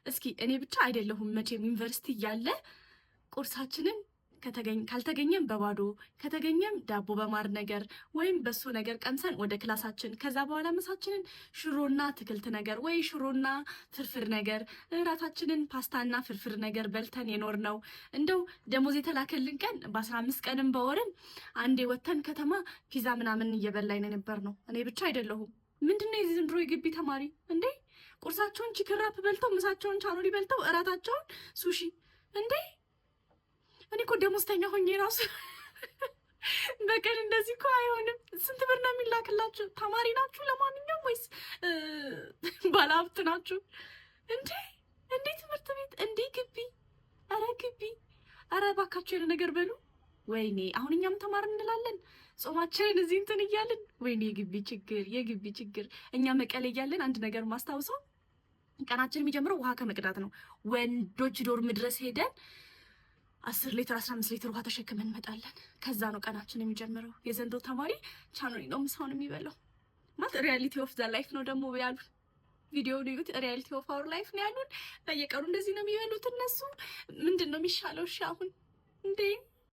እስኪ እኔ ብቻ አይደለሁም መቼም ዩኒቨርሲቲ እያለ ቁርሳችንን ካልተገኘም በባዶ ከተገኘም ዳቦ በማር ነገር ወይም በሱ ነገር ቀምሰን ወደ ክላሳችን፣ ከዛ በኋላ ምሳችንን ሽሮና አትክልት ነገር ወይ ሽሮና ፍርፍር ነገር፣ እራታችንን ፓስታና ፍርፍር ነገር በልተን የኖር ነው። እንደው ደሞዝ የተላከልን ቀን በ15 ቀንም በወርም አንዴ ወተን ከተማ ፒዛ ምናምን እየበላን የነበር ነው። እኔ ብቻ አይደለሁም። ምንድነው የዚህ ዘንድሮ የግቢ ተማሪ እንዴ? ቁርሳቸውን ቺክን ራፕ በልተው ምሳቸውን ቻኖሪ በልተው እራታቸውን ሱሺ እንዴ? እኔ እኮ ደሞዝተኛ ሆኜ ራሱ በቀን እንደዚህ እኮ አይሆንም። ስንት ብር ነው የሚላክላችሁ? ተማሪ ናችሁ ለማንኛውም ወይስ ባለሀብት ናችሁ እንዴ? እንዴ ትምህርት ቤት እንዴ ግቢ፣ አረ ግቢ፣ አረ እባካችሁ የሆነ ነገር በሉ። ወይኔ አሁን እኛም ተማር እንላለን ጾማችንን እዚህ እንትን እያልን። ወይኔ የግቢ ችግር። እኛ መቀሌ እያለን አንድ ነገር ማስታውሰው ቀናችን የሚጀምረው ውሃ ከመቅዳት ነው። ወንዶች ዶርም ድረስ ሄደን 10 ሊትር 15 ሊትር ውሃ ተሸክመን እንመጣለን። ከዛ ነው ቀናችን የሚጀምረው። የዘንድሮ ተማሪ ቻኖሪ ነው ምሳውን የሚበላው። ማለት ሪያሊቲ ኦፍ ዘ ላይፍ ነው ደግሞ ያሉን። ቪዲዮ ልዩት፣ ሪያሊቲ ኦፍ አወር ላይፍ ነው ያሉን። በየቀኑ እንደዚህ ነው የሚበሉት እነሱ። ምንድን ነው የሚሻለው? እሺ አሁን እንዴ